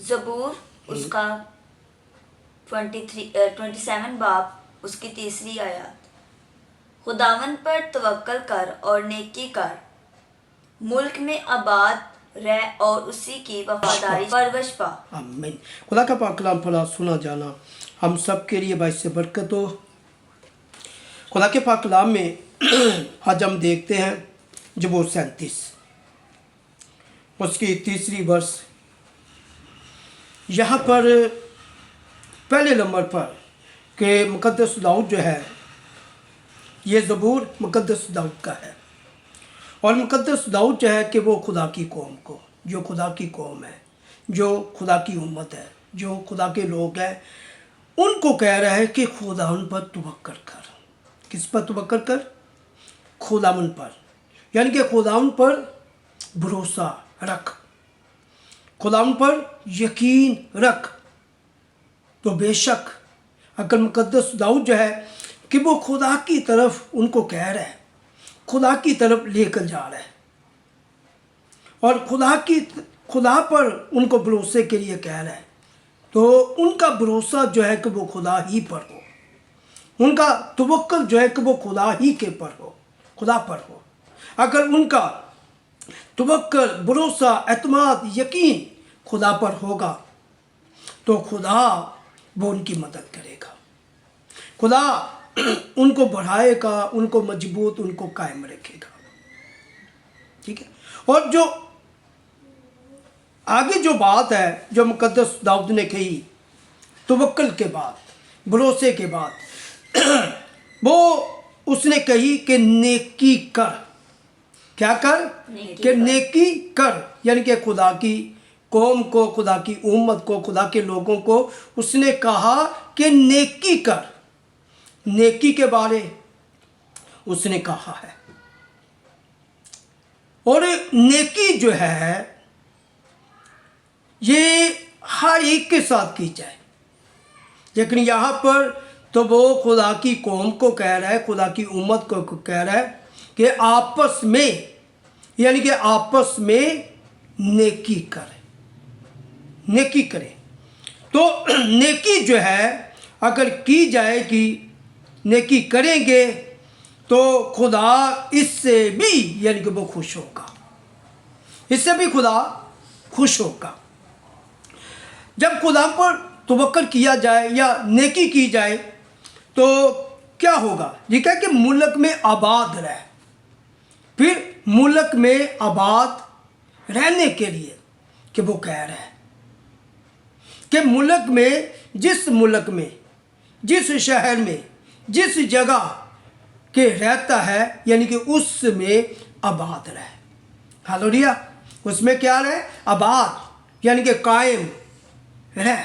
ज़बूर उसका 27 बाब उसकी तीसरी आयत। खुदावन पर तवक्कल कर और नेकी कर, मुल्क में आबाद रह और उसी की वफादारी परवश पा। आमीन। खुदा का पाक कलाम पढ़ा सुना जाना हम सब के लिए बाइस से बरकत हो। खुदा के पाक कलाम में आज हम देखते हैं ज़बूर 37 उसकी तीसरी वर्ष। यहाँ पर पहले नंबर पर कि मुकद्दस दाऊद जो है, ये ज़बूर मुकद्दस दाऊद का है। और मुकद्दस दाऊद जो है कि वो खुदा की कौम को, जो खुदा की कौम है, जो खुदा की उम्मत है, जो खुदा के लोग हैं, उनको कह रहा है कि खुदावन पर तवक्कल कर। किस पर तवक्कल कर? खुदावन पर, यानी कि खुदावन पर भरोसा रख, खुदावन पर यकीन रख। तो बेशक अगर मुकद्दस दाऊद जो है कि वो खुदा की तरफ उनको कह रहा है, खुदा की तरफ लेकर जा रहा है और खुदा पर उनको भरोसे के लिए कह रहा है, तो उनका भरोसा जो है कि वो खुदा ही पर हो, उनका तवक्कुल जो है कि वो खुदा ही के पर हो, खुदा पर हो। अगर उनका तवक्कुल, भरोसा, एतमाद, यकीन खुदा पर होगा तो खुदा वो उनकी मदद करेगा, खुदा उनको बढ़ाएगा, उनको मजबूत, उनको कायम रखेगा। ठीक है। और जो आगे जो बात है जो मुकद्दस दाऊद ने कही तवक्कुल के बाद, भरोसे के बाद, वो उसने कही कि नेकी कर। क्या कर? कि नेकी कर, यानी कि खुदा की कौम को, खुदा की उम्मत को, खुदा के लोगों को उसने कहा कि नेकी कर। नेकी के बारे उसने कहा है। और नेकी जो है ये हर एक के साथ की जाए, लेकिन यहाँ पर तो वो खुदा की कौम को कह रहा है, खुदा की उम्मत को कह रहा है कि आपस में, यानी कि आपस में नेकी करें, नेकी करें। तो नेकी जो है अगर की जाएगी, नेकी करेंगे तो खुदा इससे भी, यानी कि वो खुश होगा, इससे भी खुदा खुश होगा। जब खुदा पर तवक्कुल किया जाए या नेकी की जाए तो क्या होगा? ये क्या कि मुल्क में आबाद रहे। फिर मुल्क में आबाद रहने के लिए कि वो कह रहे हैं कि मुल्क में, जिस मुल्क में, जिस शहर में, जिस जगह के रहता है, यानी कि उसमें आबाद रहे। हालेलुया। उसमें क्या रहे? आबाद, यानी कि कायम रहे।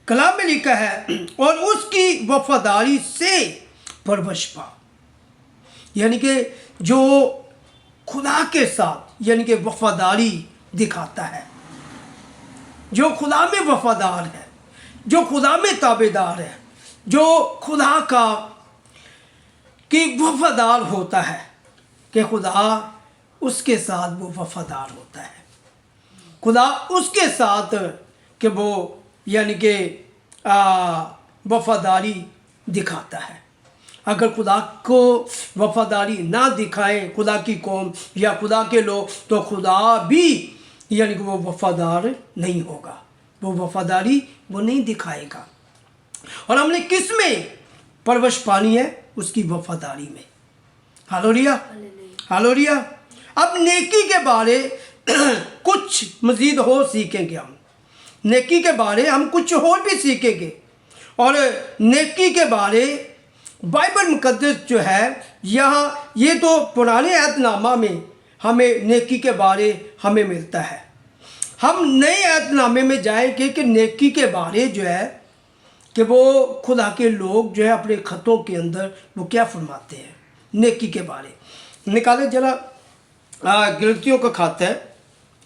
कलाम में लिखा है और उसकी वफादारी से परवश पा, यानी कि जो खुदा के साथ, यानी कि वफादारी दिखाता है, जो खुदा में वफादार है, जो खुदा में ताबेदार है, जो खुदा का कि वफादार होता है, कि खुदा उसके साथ वो वफादार होता है, खुदा उसके साथ कि वो, यानी कि वफादारी दिखाता है। अगर खुदा को वफादारी ना दिखाए खुदा की कौम या खुदा के लोग, तो खुदा भी, यानी कि वो वफादार नहीं होगा, वो वफादारी वो नहीं दिखाएगा। और हमने किस में परवश पानी है? उसकी वफादारी में। Hallelujah, hallelujah. अब नेकी के बारे कुछ मज़ीद और सीखेंगे हम, नेकी के बारे हम कुछ और भी सीखेंगे। और नेकी के बारे बाइबल मुकद्दस जो है, यहाँ ये तो पुराने अहदनामा में हमें नेकी के बारे हमें मिलता है। हम नए अहदनामे में जाएंगे कि नेकी के बारे जो है कि वो खुदा के लोग जो है अपने ख़तों के अंदर वो क्या फरमाते हैं नेकी के बारे। निकाले जरा गिलतियों का खत है,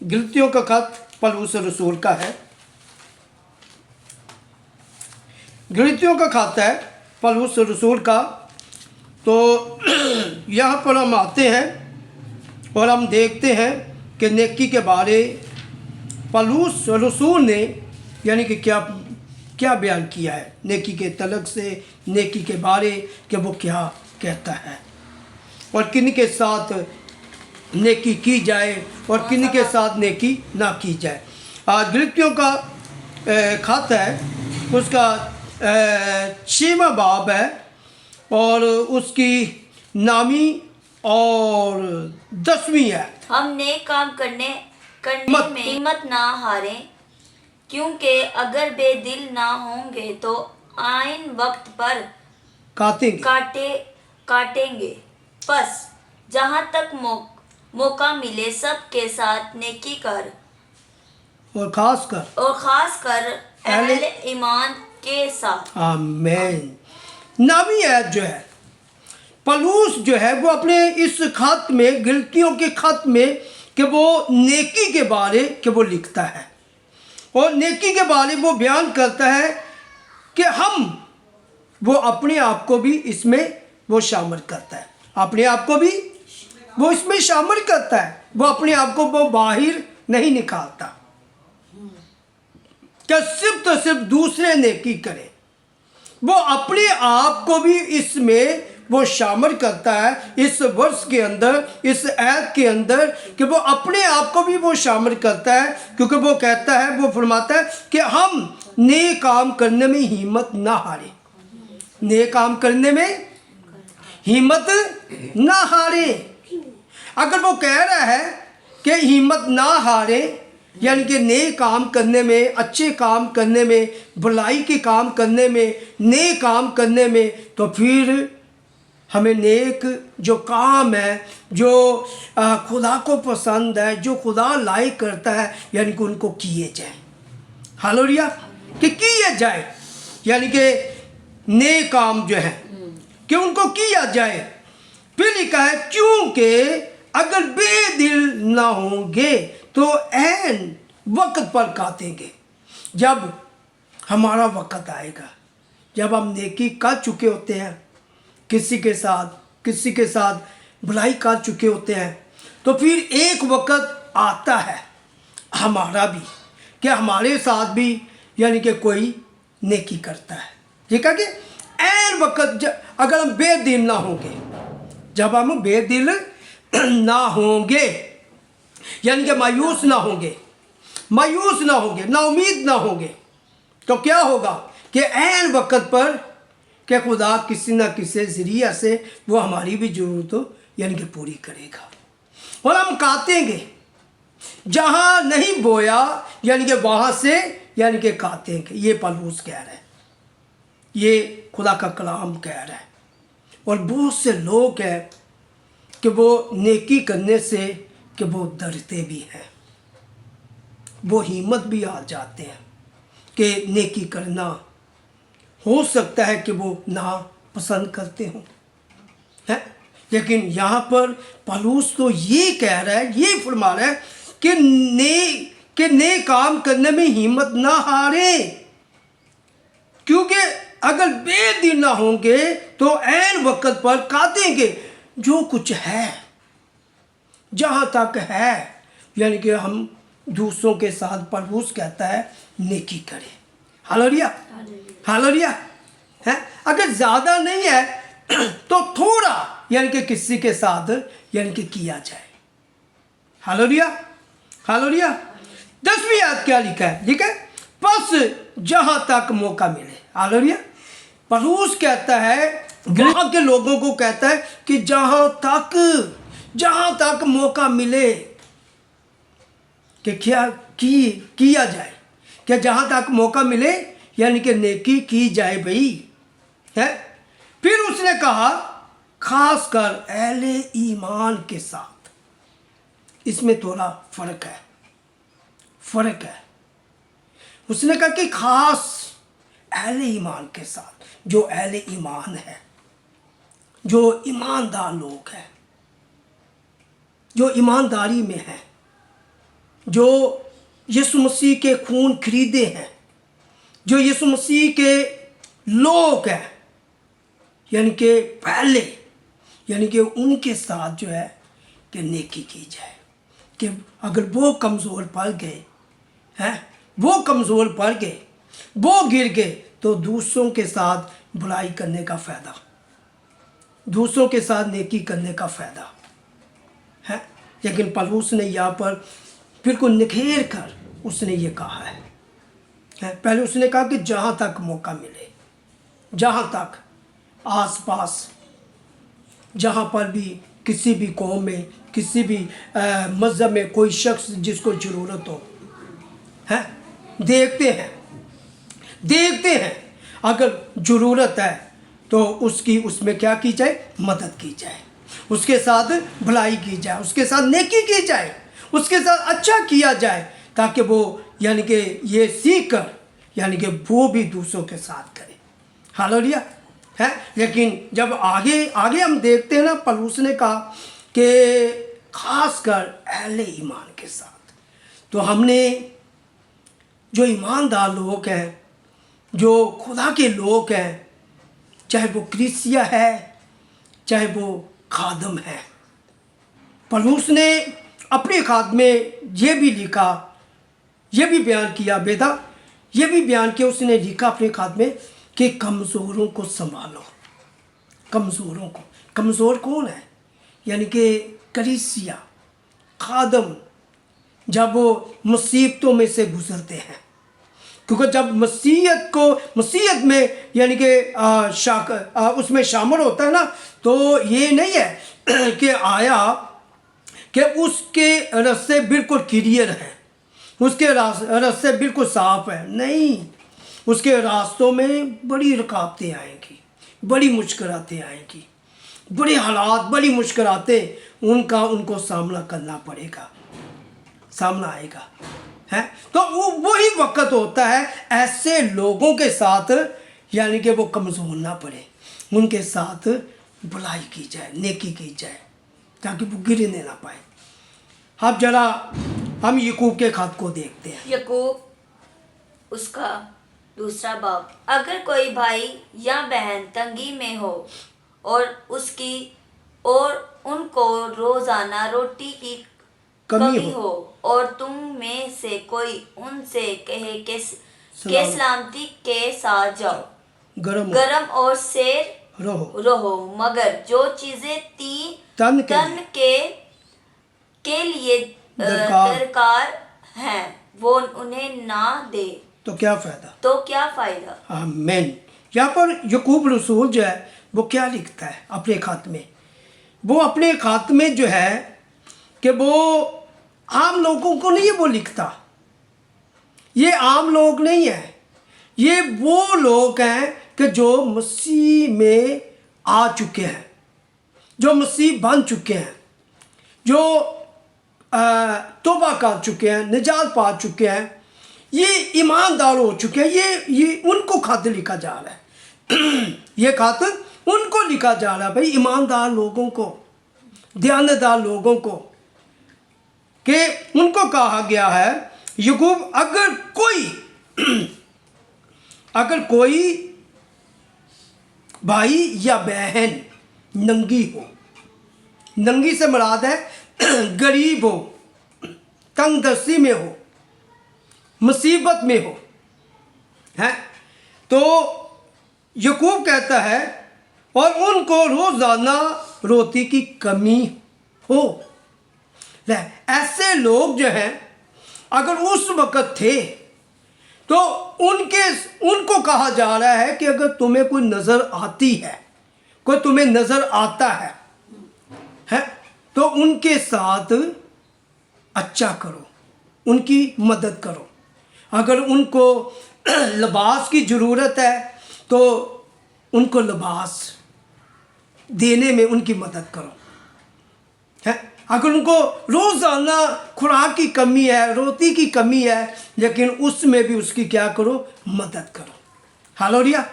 गिलतियों का खत पौलुस रसूल का है, गिलतियों का खत है पौलुस रसूल का। तो यहाँ पर हम आते हैं और हम देखते हैं कि नेकी के बारे पौलुस रसूल ने यानी कि क्या क्या बयान किया है नेकी के तलक से, नेकी के बारे कि वो क्या कहता है और किन के साथ नेकी की जाए और किन के साथ नेकी ना की जाए। आज गलतियों का खत है, उसका 6वां बाब है और उसकी 9वीं और 10वीं है। हम नेक काम करने में हिम्मत ना हारें, क्योंकि अगर बेदिल ना होंगे तो आइन वक्त पर काटेंगे। बस जहाँ तक मौका मिले सबके साथ नेकी कर और खास कर अहले ईमान के साथ। आमीन। 9वीं आयत जो है, पौलुस जो है वो अपने इस खत में, गलतियों के खत में कि वो नेकी के बारे कि वो लिखता है और नेकी के बारे वो बयान करता है कि वो अपने आप को भी इसमें वो शामिल करता है, अपने आप को भी वो इसमें शामिल करता है। वो अपने आप को वो बाहर नहीं निकालता कि सिर्फ तो सिर्फ दूसरे नेकी करें, वो अपने आप को भी इसमें वो शामिल करता है। इस वर्ष के अंदर, इस आयत के अंदर कि वो अपने आप को भी वो शामिल करता है, क्योंकि वो कहता है, वो फरमाता है कि हम नेक काम करने में हिम्मत ना हारें, नेक काम करने में हिम्मत ना हारें। अगर वो कह रहा है कि हिम्मत ना हारें यानी कि नेक काम करने में, अच्छे काम करने में, भलाई के काम करने में, नेक काम करने में, तो फिर हमें नेक जो काम है, जो खुदा को पसंद है, जो खुदा लाइक करता है, यानी कि उनको किए जाए। हालेलुया, कि किए जाए, यानी कि नेक काम जो है कि उनको किया जाए। फिर लिखा है क्योंकि अगर बेदिल ना होंगे तो ऐन वक्त पर काटेंगे। जब हमारा वक्त आएगा, जब हम नेकी कर चुके होते हैं, किसी के साथ भलाई कर चुके होते हैं, तो फिर एक वक्त आता है हमारा भी कि हमारे साथ भी यानी कि कोई नेकी करता है। ठीक है कि ऐन वक्त अगर हम बेदिल ना होंगे, जब हम बेदिल ना होंगे यानी कि मायूस ना होंगे, ना उम्मीद ना होंगे, तो क्या होगा कि ऐन वक्त पर कि खुदा किसी न किसी ज़रिया से वो हमारी भी ज़रूरत यानी कि पूरी करेगा और हम काटेंगे। जहाँ नहीं बोया यानी कि वहाँ से यानी कि काटेंगे। ये पौलुस कह रहा है, ये खुदा का कलाम कह रहा है। और बहुत से लोग हैं कि वो नेकी करने से कि वो डरते भी हैं, वो हिम्मत भी आ जाते हैं कि नेकी करना हो सकता है कि वो ना पसंद करते हों, है। लेकिन यहाँ पर पौलुस तो ये कह रहा है, ये फरमा रहा है कि नेक काम करने में हिम्मत ना हारे, क्योंकि अगर बेदिल ना होंगे तो ऐन वक्त पर काटेंगे। जो कुछ है, जहाँ तक है, यानी कि हम दूसरों के साथ पौलुस कहता है नेकी करें। हालेलुया है। अगर ज़्यादा नहीं है तो थोड़ा यानी कि किसी के साथ यानी कि किया जाए। हालेलुया। 10वीं आयत क्या लिखा है? लिखा है बस जहाँ तक मौका मिले। हालेलुया। पौलुस कहता है, वहाँ के लोगों को कहता है कि जहाँ तक मौका मिले कि क्या किया जाए, कि जहाँ तक मौका मिले यानी कि नेकी की जाए भाई, है। फिर उसने कहा खास कर अहले ईमान के साथ। इसमें थोड़ा फर्क है। उसने कहा कि खास अहले ईमान के साथ, जो अहले ईमान है, जो ईमानदार लोग हैं, जो ईमानदारी में हैं, जो यीशु मसीह के खून खरीदे हैं, जो यीशु मसीह के लोग हैं, यानी कि पहले, यानी कि उनके साथ जो है कि नेकी की जाए। कि अगर वो कमज़ोर पड़ गए हैं, वो कमज़ोर पड़ गए, वो गिर गए, तो दूसरों के साथ बुराई करने का फ़ायदा, दूसरों के साथ नेकी करने का फ़ायदा है। लेकिन पौलुस ने यहाँ पर बिल्कुल निखेर कर उसने ये कहा है। पहले उसने कहा कि जहाँ तक मौका मिले, जहाँ तक आसपास, जहाँ पर भी किसी भी कौम में, किसी भी मज़हब में कोई शख्स जिसको ज़रूरत हो, है, देखते हैं अगर ज़रूरत है तो उसकी उसमें क्या की जाए, मदद की जाए, उसके साथ भलाई की जाए, उसके साथ नेकी की जाए, उसके साथ अच्छा किया जाए, ताकि वो यानी कि ये सीख कर यानी कि वो भी दूसरों के साथ करे। हालेलुया है। लेकिन जब आगे आगे हम देखते हैं ना, पौलुस ने कहा कि खासकर अहले ईमान के साथ, तो हमने जो ईमानदार लोग हैं, जो खुदा के लोग हैं, चाहे वो कलीसिया है, चाहे वो खादम है, पौलुस ने अपने खात में ये भी लिखा, ये भी बयान किया, बेटा ये भी बयान किया, उसने लिखा अपने खात में कि कमज़ोरों को संभालो। कमज़ोरों को, कमज़ोर कौन है? यानी कि कलीसिया, खादम, जब वो मुसीबतों में से गुज़रते हैं, क्योंकि जब मसीहत में यानी कि उसमें शामिल होता है ना, तो ये नहीं है कि आया कि उसके रास्ते बिल्कुल क्लियर हैं, उसके रास्ते बिल्कुल साफ है, नहीं, उसके रास्तों में बड़ी रुकावटें आएंगी, बड़ी मुश्किलातें आएंगी, बड़े हालात, बड़ी मुश्किलातें उनको सामना करना पड़ेगा, सामना आएगा, है। तो वही वक्त होता है ऐसे लोगों के साथ, यानी कि वो कमज़ोर ना पड़े, उनके साथ भलाई की जाए, नेकी की जाए, ताकि वो गिरने ना पाए। अब जरा हम याकूब के खत को देखते हैं। याकूब उसका 2 बाब। अगर कोई भाई या बहन तंगी में हो और उनको रोजाना रोटी की कमी हो और तुम में से कोई उनसे कहे कि सलामती के साथ जाओ, गरम और सैर रहो, मगर जो चीजें तन के लिए दरकार हैं वो उन्हें ना दे, तो क्या फ़ायदा? आमीन। यहाँ पर याकूब रसूल जो है वो क्या लिखता है अपने खात में? वो अपने खात में जो है कि वो आम लोगों को नहीं वो लिखता, ये आम लोग नहीं है, ये वो लोग हैं कि जो मसीह में आ चुके हैं, जो मसीह बन चुके हैं, जो तौबा कर चुके हैं, निजात पा चुके हैं, ये ईमानदार हो चुके हैं, ये उनको खत लिखा जा रहा है ये खत उनको लिखा जा रहा है भाई, ईमानदार लोगों को, ध्यानदार लोगों को, कि उनको कहा गया है याकूब, अगर कोई भाई या बहन नंगी हो, नंगी से मुराद है गरीब हो, तंगदस्ती में हो, मुसीबत में हो, है, तो याकूब कहता है और उनको रोजाना रोटी की कमी हो। ऐसे लोग जो हैं अगर उस वक़्त थे तो उनको कहा जा रहा है कि अगर तुम्हें कोई नज़र आती है, कोई तुम्हें नज़र आता है तो उनके साथ अच्छा करो, उनकी मदद करो। अगर उनको लिबास की ज़रूरत है तो उनको लिबास देने में उनकी मदद करो, है। अगर उनको रोज़ाना खुराक की कमी है, रोटी की कमी है, लेकिन उसमें भी उसकी क्या करो, मदद करो। हालेलुया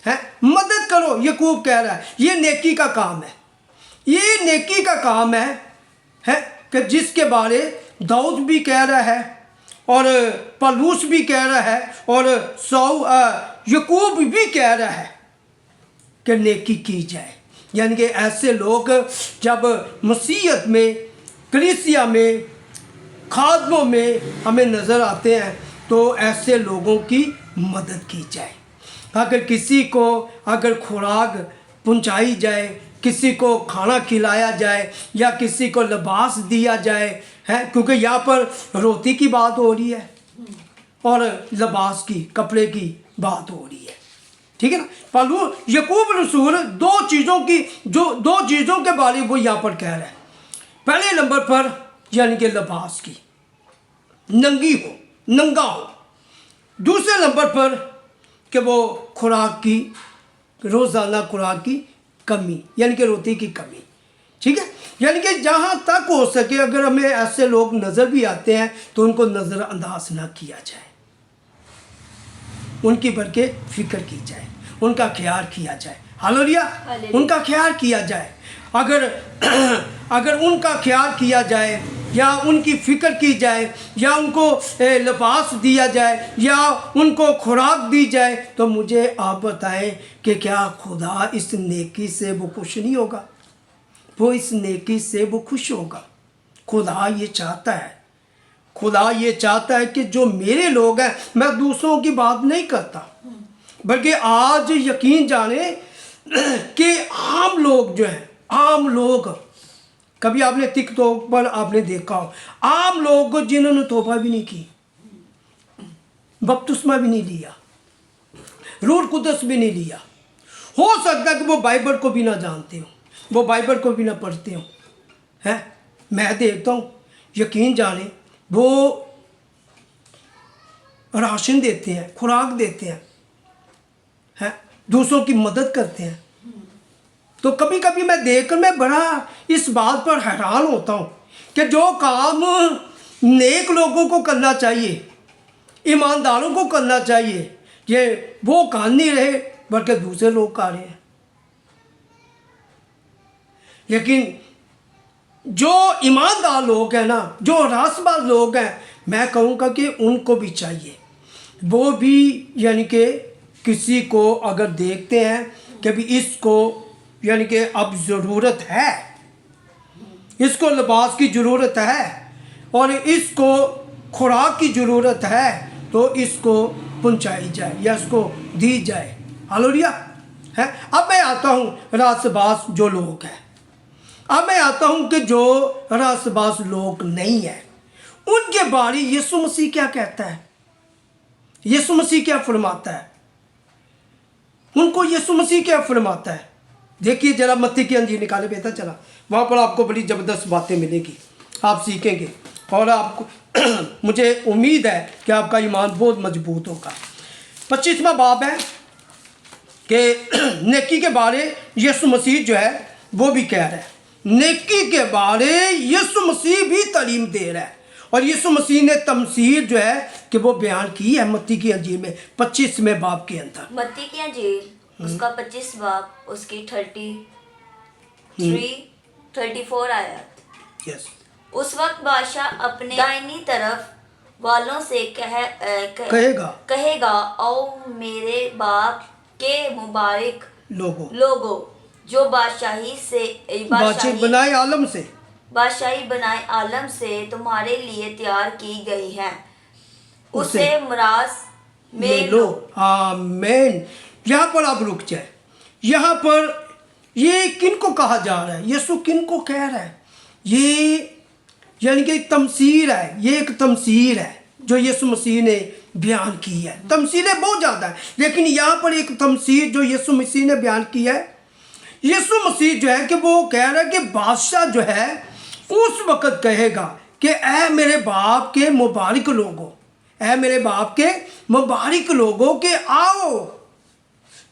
है, मदद करो। याकूब कह रहा है ये नेकी का काम है, ये नेकी का काम है कि जिसके बारे दाऊद भी कह रहा है और पौलुस भी कह रहा है और याकूब भी कह रहा है कि नेकी की जाए। यानी कि ऐसे लोग जब मसीहत में, कलीसिया में खादमों में हमें नज़र आते हैं, तो ऐसे लोगों की मदद की जाए। अगर किसी को अगर खुराक पहुंचाई जाए, किसी को खाना खिलाया जाए या किसी को लिबास दिया जाए, है, क्योंकि यहाँ पर रोटी की बात हो रही है और लिबास की, कपड़े की बात हो रही है, ठीक है ना। पालू यकूब रसूल दो चीज़ों के बारे में वो यहाँ पर कह रहे हैं। पहले नंबर पर यानी कि लिबास की, नंगा हो। दूसरे नंबर पर कि वो खुराक की, रोज़ाना खुराक की कमी, यानी कि रोटी की कमी, ठीक है। यानी कि जहाँ तक हो सके अगर हमें ऐसे लोग नज़र भी आते हैं तो उनको नज़रअंदाज ना किया जाए, उनकी बल्कि फिक्र की जाए, उनका ख्याल किया जाए। हालेलुया, उनका ख्याल किया जाए। अगर उनका ख्याल किया जाए या उनकी फ़िक्र की जाए या उनको लिबास दिया जाए या उनको खुराक दी जाए, तो मुझे आप बताएं कि क्या खुदा इस नेकी से वो खुश नहीं होगा? वो इस नेकी से वो खुश होगा। खुदा ये चाहता है, खुदा ये चाहता है कि जो मेरे लोग हैं, मैं दूसरों की बात नहीं करता, बल्कि आज यकीन जाने कि आम लोग जो हैं, आम लोग, कभी आपने टिकटॉक पर आपने देखा हो आम लोग जिन्होंने तौबा भी नहीं की, बपतिस्मा भी नहीं लिया, रूह कुदस भी नहीं लिया, हो सकता है कि वो बाइबल को भी ना जानते हो, वो बाइबल को भी ना पढ़ते हो, हैं। मैं देखता हूँ, यकीन जाने वो राशन देते हैं, खुराक देते हैं, दूसरों की मदद करते हैं। तो कभी कभी मैं देखकर मैं बड़ा इस बात पर हैरान होता हूँ कि जो काम नेक लोगों को करना चाहिए, ईमानदारों को करना चाहिए, ये वो काम नहीं रहे बल्कि दूसरे लोग कर रहे हैं। लेकिन जो ईमानदार लोग हैं ना, जो रासबाज लोग हैं, मैं कहूँगा कि उनको भी चाहिए, वो भी यानी कि किसी को अगर देखते हैं कि भी इसको यानी कि अब ज़रूरत है, इसको लिबास की ज़रूरत है और इसको खुराक की ज़रूरत है, तो इसको पहुंचाई जाए या इसको दी जाए। हालेलुया, है। अब मैं आता हूँ रासबास जो लोग हैं, अब मैं आता हूँ कि जो रासबास लोग नहीं हैं, उनके बारे यीशु मसीह क्या कहता है, यीशु मसीह क्या फरमाता है, उनको यीशु मसीह क्या फरमाता है। देखिए जरा मत्ती की अंजीर निकाले बेटा, चला वहाँ पर आपको बड़ी ज़बरदस्त बातें मिलेगी, आप सीखेंगे और आपको मुझे उम्मीद है कि आपका ईमान बहुत मजबूत होगा। 25वां बाब है कि नेकी के बारे यीशु मसीह जो है वो भी कह रहा है, नेकी के बारे यीशु मसीह भी तालीम दे रहा है। और यीशु मसीह ने तमसील जो है कि वो बयान की है मत्ती की अंजीर में 25वें बाब के अंदर। मत्ती की अंजीर उसका 25 बाब उसकी 34 आयत। यस। उस वक्त बादशाह अपने दाहिनी तरफ वालों से कहेगा आओ मेरे बाप के मुबारक लोगों जो बादशाही बनाए आलम से तुम्हारे लिए तैयार की गई है, उसे मुरास में लो। आमीन। यहाँ पर आप रुक जाए, यहाँ पर ये किन को कहा जा रहा है, यीशु किन को कह रहा है, ये यानी कि तमसील है, ये एक तमसील है जो यीशु मसीह ने बयान की है। तमसीलें बहुत ज़्यादा है, लेकिन यहाँ पर एक तमसील जो यीशु मसीह ने बयान की है, यीशु मसीह जो है कि वो कह रहा है कि बादशाह जो है उस वक़्त कहेगा कि ऐ मेरे बाप के मुबारक लोगों, ऐ मेरे बाप के मुबारक लोगों के आओ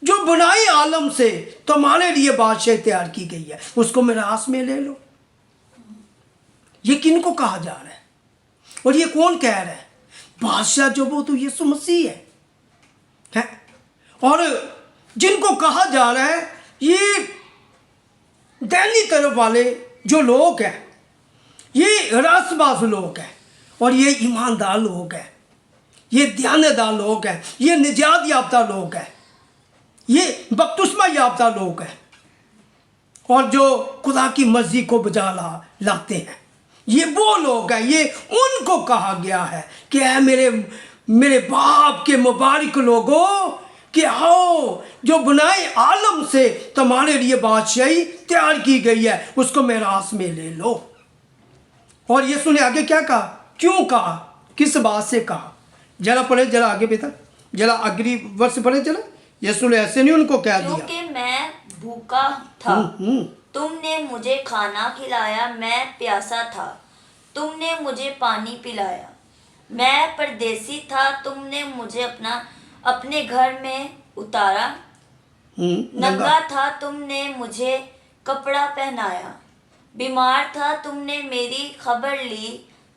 जो बनाई आलम से तुम्हारे लिए बादशाह तैयार की गई है, उसको मिरास में ले लो। ये किन को कहा जा रहा है और ये कौन कह रहा है? बादशाह जो वो तो यीशु मसीह है। और जिनको कहा जा रहा है ये दैनी तरफ वाले जो लोग हैं, ये रासबाज लोग हैं और ये ईमानदार लोग हैं, ये ध्यानदार लोग हैं, ये निजात याफ्ता लोग हैं, ये बपतिस्मा याफ्ता लोग हैं और जो खुदा की मर्जी को बजा लाते हैं, ये वो लोग हैं, ये उनको कहा गया है कि ऐ मेरे मेरे बाप के मुबारक लोगों कि आओ, जो बुनाई आलम से तुम्हारे लिए बादशाही तैयार की गई है उसको मेरास में ले लो। और यीशु ने आगे क्या कहा, क्यों कहा, किस बात से कहा, जरा पढ़े, जरा आगे बेटा, जरा अगली वर्ष पढ़े चला। यीशु ने ऐसे नहीं उनको कह दिया क्योंकि मैं भूखा था, तुमने मुझे खाना खिलाया, मैं प्यासा था, तुमने मुझे पानी पिलाया, मैं परदेसी था, तुमने मुझे अपने घर में उतारा, नंगा था, तुमने मुझे कपड़ा पहनाया, बीमार था, तुमने मेरी खबर ली,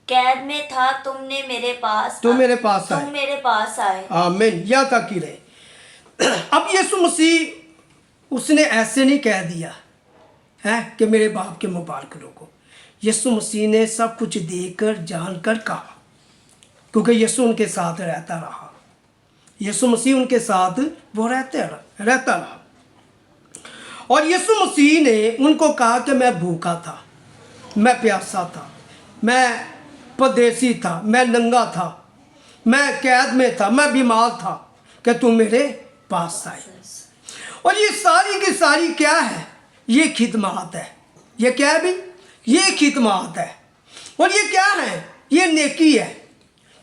कैद में था, तुमने मेरे पास तुम मेरे पास आए। आमीन। या तक ही रहे। अब यीशु मसीह उसने ऐसे नहीं कह दिया है कि मेरे बाप के मुबारक लोगों। यीशु मसीह ने सब कुछ देकर जानकर कहा, क्योंकि यीशु उनके साथ रहता रहा। यीशु मसीह उनके साथ वो रहता रहा। और यीशु मसीह ने उनको कहा कि मैं भूखा था, मैं प्यासा था, मैं परदेसी था, मैं नंगा था, मैं कैद में था, मैं बीमार था कि तुम मेरे पास आए। और ये सारी की सारी क्या है, ये खिदमत है। ये क्या है भी, ये खिदमत है। और ये क्या है, ये नेकी है,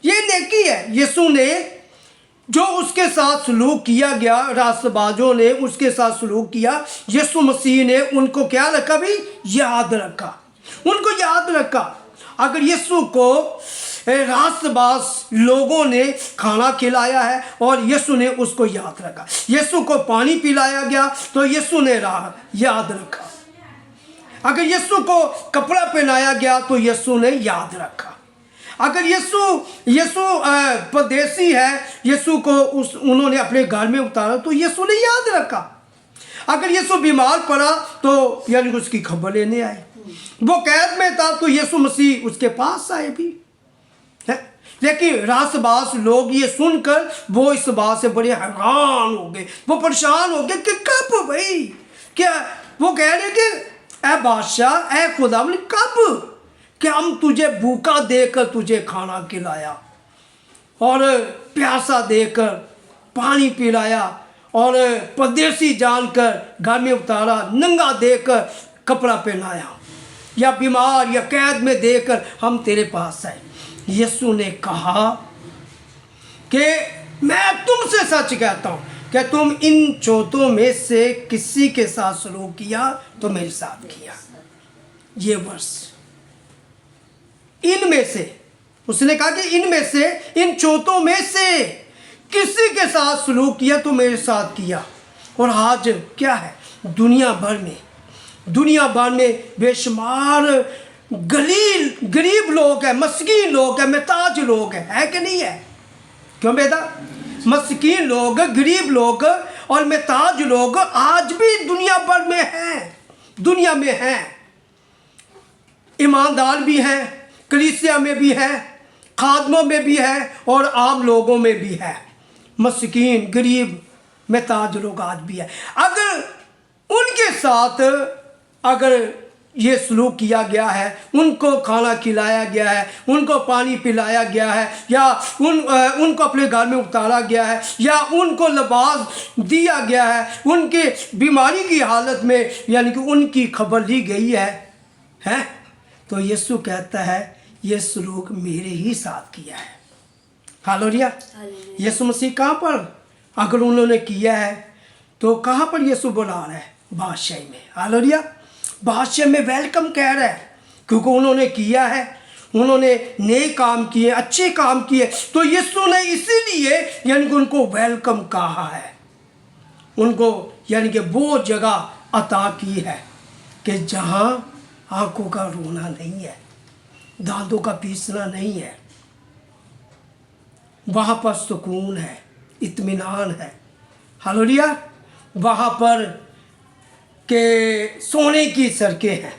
ये नेकी है। यीशु ने जो उसके साथ सलूक किया गया, रास्तबाजों ने उसके साथ सलूक किया, यीशु मसीह ने उनको क्या रखा भी, याद रखा, उनको याद रखा। अगर यीशु को रास्तबाज लोगों ने खाना खिलाया है और यीशु ने उसको याद रखा, यीशु को पानी पिलाया गया तो यीशु ने याद रखा, अगर यीशु को कपड़ा पहनाया गया तो यीशु ने याद रखा, अगर यीशु परदेसी है, यीशु को उन्होंने अपने घर में उतारा तो यीशु ने याद रखा, अगर यीशु बीमार पड़ा तो यानी उसकी खबर लेने आए, वो कैद में था तो यीशु मसीह उसके पास आए भी है। लेकिन रास्तबाज लोग ये सुनकर वो इस बात से बड़े हैरान हो गए, वो परेशान हो गए कि कब भाई, क्या वो कह रहे कि ऐ बादशाह, ऐ खुदावन, कब कि हम तुझे भूखा देकर तुझे खाना खिलाया और प्यासा देकर पानी पिलाया और परदेसी जानकर घर में उतारा, नंगा देकर कपड़ा पहनाया, या बीमार या कैद में देकर हम तेरे पास आए। यीशु ने कहा कि मैं तुमसे सच कहता हूँ कि तुम इन चौथों में से किसी के साथ सलूक किया तो मेरे साथ किया। ये वर्ष इनमें से, उसने कहा कि इनमें से, इन चौथों में से किसी के साथ सलूक किया तो मेरे साथ किया। और आज क्या है, दुनिया भर में बेशुमार गरीब लोग हैं, मस्कीन लोग हैं, महताज लोग हैं, है कि नहीं है? क्यों बेटा, मस्कीन लोग, गरीब लोग और महताज लोग आज भी दुनिया भर में हैं, दुनिया में हैं। ईमानदार भी हैं, कलीसिया में भी है, खादमों में भी है और आम लोगों में भी है। मस्कीन, गरीब, महताज लोग आज भी है। अगर उनके साथ अगर ये सलूक किया गया है, उनको खाना खिलाया गया है, उनको पानी पिलाया गया है, या उनको अपने घर में उतारा गया है, या उनको लिबास दिया गया है, उनके बीमारी की हालत में यानी कि उनकी खबर ली गई है, तो यीशु कहता है ये सलूक मेरे ही साथ किया है। हालेलुया। यीशु मसीह कहाँ पर अगर उन्होंने किया है तो कहाँ पर यीशु बुला रहा है? बादशाही में। हालेलुया। बादशाह में वेलकम कह रहा है, क्योंकि उन्होंने किया है, उन्होंने नए काम किए, अच्छे काम किए, तो यीशु ने इसीलिए यानी कि उनको वेलकम कहा है, उनको यानी कि वो जगह अता की है कि जहाँ आंखों का रोना नहीं है, दांतों का पीसना नहीं है, वहाँ पर सुकून है, इत्मीनान है। हालेलुया। वहाँ पर के सोने की सड़कें हैं,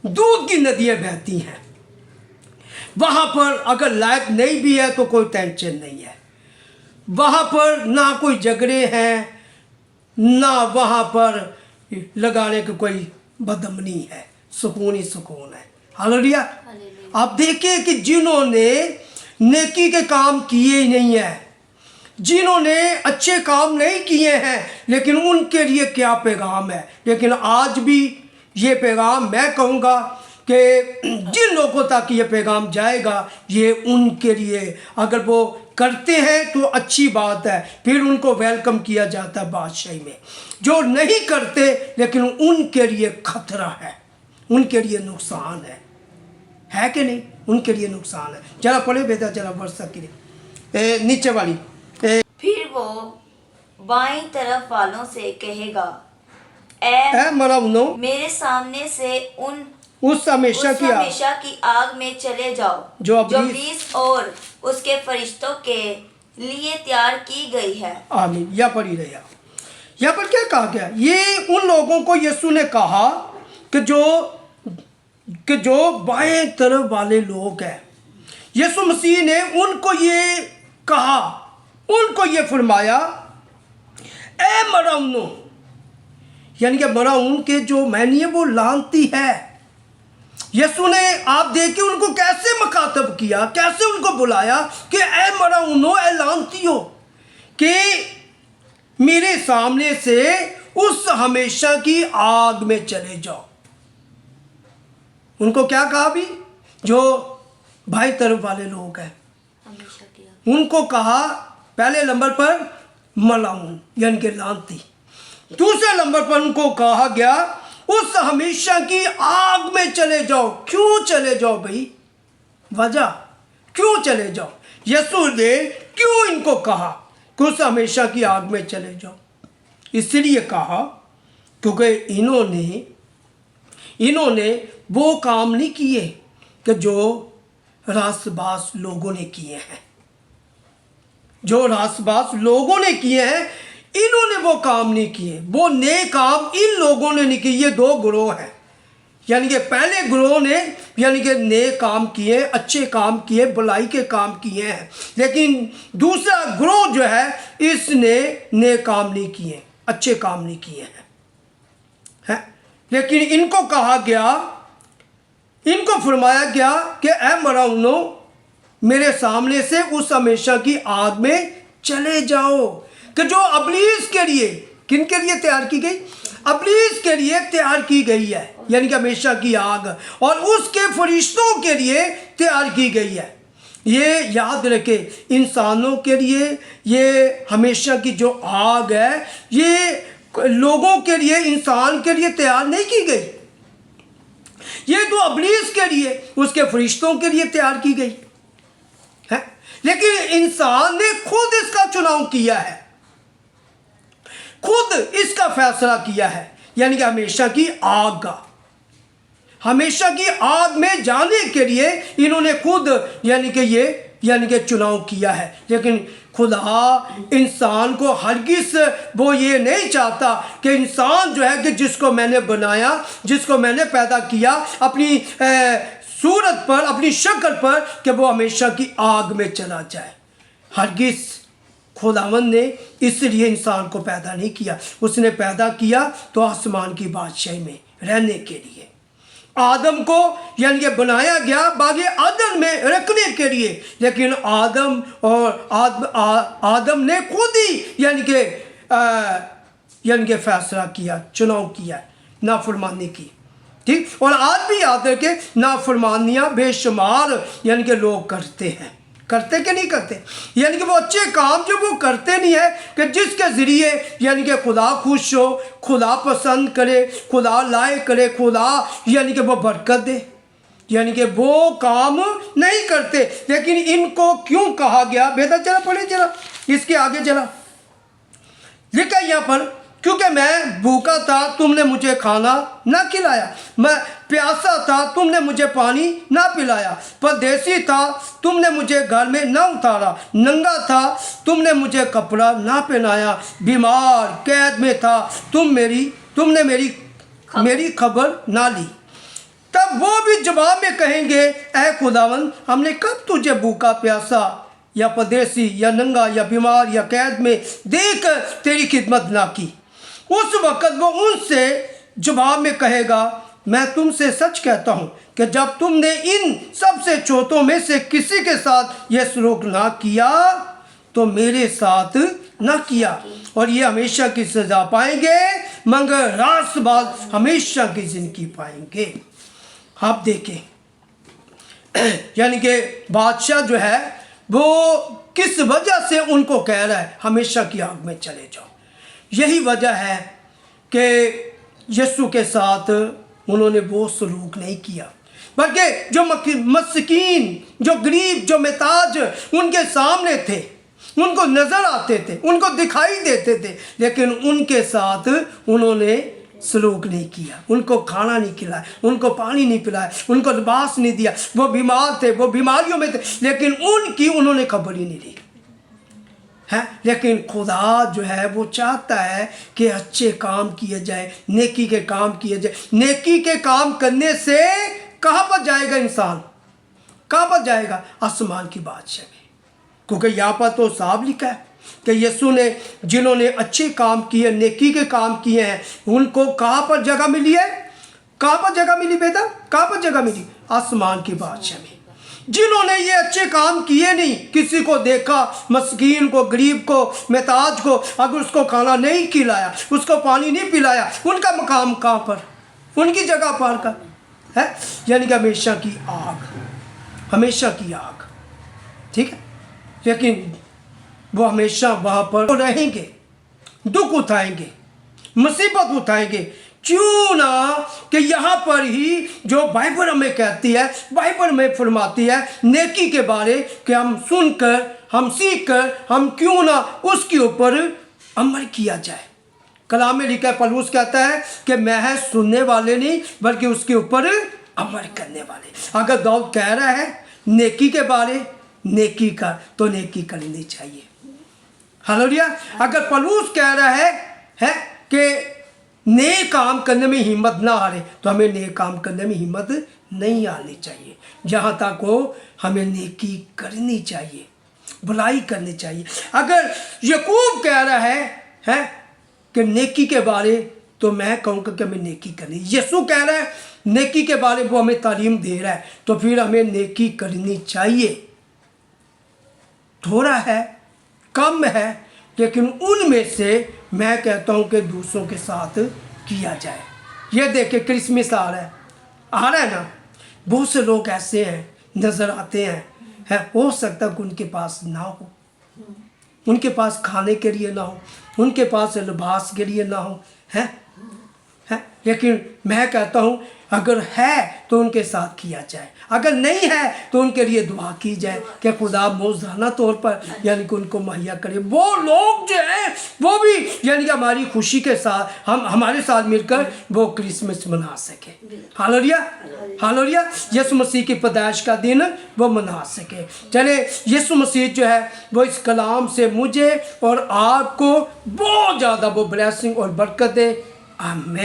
दूध की नदियाँ बहती हैं। वहाँ पर अगर लाइट नहीं भी है तो कोई टेंशन नहीं है। वहाँ पर ना कोई झगड़े हैं, ना वहाँ पर लगाने की कोई बदमनी है, सुकून ही सुकून है। हालेलुया। हालेलुया। आप देखिए कि जिन्होंने नेकी के काम किए ही नहीं है, जिन्होंने अच्छे काम नहीं किए हैं, लेकिन उनके लिए क्या पैगाम है। लेकिन आज भी ये पैगाम मैं कहूँगा कि जिन लोगों तक ये पैगाम जाएगा, ये उनके लिए, अगर वो करते हैं तो अच्छी बात है, फिर उनको वेलकम किया जाता है बादशाही में। जो नहीं करते लेकिन उनके लिए खतरा है, उनके लिए नुकसान है कि नहीं? उनके लिए नुकसान है। जरा पढ़े बेटा, जरा वर्षा की नीचे वाली। फिर वो बाईं तरफ वालों से कहेगा, ऐ मराउनो मेरे सामने से उस हमेशा की आग में चले जाओ जो इब्लीस और उसके फरिश्तों के लिए तैयार की गई है। आमीन। या पढ़ी रहे। यहाँ पर क्या कहा गया? ये उन लोगों को यीशु ने कहा कि जो बाएं तरफ वाले लोग हैं, यीशु मसीह ने उनको ये कहा, उनको ये फरमाया, ए मराउनो, यानी कि मराउन के जो मैनी है वो लानती है। यीशु ने आप देखिए उनको कैसे मुखातब किया, कैसे उनको बुलाया कि ए मराउनो, ए लानतियो, कि मेरे सामने से उस हमेशा की आग में चले जाओ। उनको क्या कहा? भी जो भाई तरफ वाले लोग हैं हमेशा की आग। उनको कहा पहले नंबर पर मलाउन यानी कि लानती, दूसरे नंबर पर उनको कहा गया उस हमेशा की आग में चले जाओ। क्यों चले जाओ भाई? वजह क्यों चले जाओ? यीशु ने क्यों इनको कहा कि उस हमेशा की आग में चले जाओ? इसलिए कहा क्योंकि इन्होंने वो काम नहीं किए कि जो रासबास लोगों ने किए हैं। जो रासबास लोगों ने किए हैं, इन्होंने वो काम नहीं किए। वो नए काम इन लोगों ने नहीं किए। ये दो ग्रोह हैं, यानी कि पहले ग्रोह ने यानी कि नए काम किए, अच्छे काम किए, भलाई के काम किए हैं, लेकिन दूसरा ग्रोह जो है इसने नए काम नहीं किए, अच्छे काम नहीं किए हैं। लेकिन इनको कहा गया, इनको फरमाया गया कि ए मराउनो, मेरे सामने से उस हमेशा की आग में चले जाओ। कि जो अबलीस के लिए, किन के लिए तैयार की गई? अबलीस के लिए तैयार की गई है, यानी कि हमेशा की आग, और उसके फरिश्तों के लिए तैयार की गई है। ये याद रखे, इंसानों के लिए ये हमेशा की जो आग है, ये लोगों के लिए, इंसान के लिए तैयार नहीं की गई। ये तो अबलीस के लिए, उसके फरिश्तों के लिए तैयार की गई है। लेकिन इंसान ने खुद इसका चुनाव किया है, खुद इसका फैसला किया है, यानी कि हमेशा की आग का, हमेशा की आग में जाने के लिए इन्होंने खुद यानी कि चुनाव किया है। लेकिन खुदा इंसान को हरगिज़ वो ये नहीं चाहता कि इंसान जो है कि जिसको मैंने बनाया, जिसको मैंने पैदा किया अपनी सूरत पर, अपनी शक्ल पर, कि वो हमेशा की आग में चला जाए। हरगिज़ खुदावंद ने इसलिए इंसान को पैदा नहीं किया। उसने पैदा किया तो आसमान की बादशाही में रहने के लिए। आदम को यानी कि बनाया गया बागे आदम में रखने के लिए, लेकिन आदम ने खुद ही यानी कि फैसला किया, चुनाव किया नाफरमानी की। ठीक, और आज भी याद रखे, नाफरमानियाँ बेशुमार यानी कि लोग करते हैं। करते कि नहीं करते? यानी कि वो अच्छे काम जो वो करते नहीं है कि जिसके ज़रिए यानी कि खुदा खुश हो, खुदा पसंद करे, खुदा लायक करे, खुदा यानी कि वो बरकत दे, यानी कि वो काम नहीं करते। लेकिन इनको क्यों कहा गया? बेटा चला पढ़े, जरा इसके आगे चला, लिखा यहाँ पर, क्योंकि मैं भूखा था तुमने मुझे खाना ना खिलाया, मैं प्यासा था तुमने मुझे पानी ना पिलाया, परदेसी था तुमने मुझे घर में ना उतारा, नंगा था तुमने मुझे कपड़ा ना पहनाया, बीमार कैद में था तुमने मेरी खबर ना ली। तब वो भी जवाब में कहेंगे, ऐ खुदावंद, हमने कब तुझे भूखा, प्यासा या परदेसी या नंगा या बीमार या कैद में देख तेरी खिदमत ना की। उस वक़्त वो उनसे जवाब में कहेगा, मैं तुमसे सच कहता हूँ कि जब तुमने इन सबसे छोटों में से किसी के साथ यह सलूक ना किया तो मेरे साथ न किया। और ये हमेशा की सजा पाएंगे मगर रात बाद हमेशा की जिंदगी पाएंगे। आप देखें, यानी कि बादशाह जो है वो किस वजह से उनको कह रहा है हमेशा की आग में चले जाओ। यही वजह है कि यीशु के साथ उन्होंने वो सलूक नहीं किया, बल्कि जो मस्कीन, जो गरीब, जो महताज उनके सामने थे, उनको नज़र आते थे, उनको दिखाई देते थे, लेकिन उनके साथ उन्होंने सलूक नहीं किया। उनको खाना नहीं खिलाया, उनको पानी नहीं पिलाया, उनको लिबास नहीं दिया। वो बीमार थे, वो बीमारियों में थे, लेकिन उनकी उन्होंने खबर ही नहीं ली है। लेकिन खुदा जो है वो चाहता है कि अच्छे काम किए जाए, नेकी के काम किए जाए। नेकी के काम करने से कहाँ पर जाएगा इंसान? कहाँ पर जाएगा? आसमान की बादशाह में। क्योंकि यहाँ पर तो साफ लिखा है कि यीशु ने जिन्होंने अच्छे काम किए, नेकी के काम किए हैं, उनको कहाँ पर जगह मिली है? कहाँ पर जगह मिली बेटा? कहाँ पर जगह मिली? आसमान की बादशाह में। जिन्होंने ये अच्छे काम किए नहीं, किसी को देखा, मस्कीन को, गरीब को, महताज को, अगर उसको खाना नहीं खिलाया, उसको पानी नहीं पिलाया, उनका मकाम कहाँ पर? उनकी जगह पर का है, यानी कि हमेशा की आग, हमेशा की आग। ठीक है, लेकिन वो हमेशा वहाँ पर रहेंगे, दुख उठाएंगे, मुसीबत उठाएंगे। क्यों ना कि यहाँ पर ही जो बाइबल हमें कहती है, बाइबल में फरमाती है नेकी के बारे कि हम सुनकर, हम सीखकर, हम क्यों ना उसके ऊपर अमल किया जाए। कलाम में लिखा है, पौलुस कहता है कि मैं है सुनने वाले नहीं बल्कि उसके ऊपर अमल करने वाले। अगर दाऊद कह रहा है नेकी के बारे, नेकी का, तो नेकी करनी चाहिए। हालेलुया। अगर पौलुस कह रहा है कि नेक काम करने में हिम्मत ना हारे, तो हमें नेक काम करने में हिम्मत नहीं आनी चाहिए। जहाँ तक हो हमें नेकी करनी चाहिए, भलाई करनी चाहिए। अगर याकूब कह रहा है कि नेकी के बारे, तो मैं कहूँगा कि हमें नेकी करनी। यीशु कह रहा है नेकी के बारे, वो हमें तालीम दे रहा है, तो फिर हमें नेकी करनी चाहिए। थोड़ा है, कम है, लेकिन उनमें से मैं कहता हूँ कि दूसरों के साथ किया जाए। ये देखे क्रिसमस आ रहा है ना, बहुत से लोग ऐसे हैं नज़र आते हैं, हो सकता है कि उनके पास ना हो, उनके पास खाने के लिए ना हो, उनके पास लिबास के लिए ना हो, है लेकिन मैं कहता हूँ अगर है तो उनके साथ किया जाए, अगर नहीं है तो उनके लिए दुआ की जाए कि खुदा मौजूदा तौर पर यानी कि उनको मुहैया करे। वो लोग जो हैं वो भी यानी कि हमारी खुशी के साथ हमारे साथ मिलकर वो क्रिसमस मना सके। Hallelujah, hallelujah. यीशु मसीह की पैदाइश का दिन वो मना सके। चले, यीशु मसीह जो है वो इस कलाम से मुझे और आपको बहुत ज़्यादा वो ब्लेसिंग और बरकत दे। आमीन।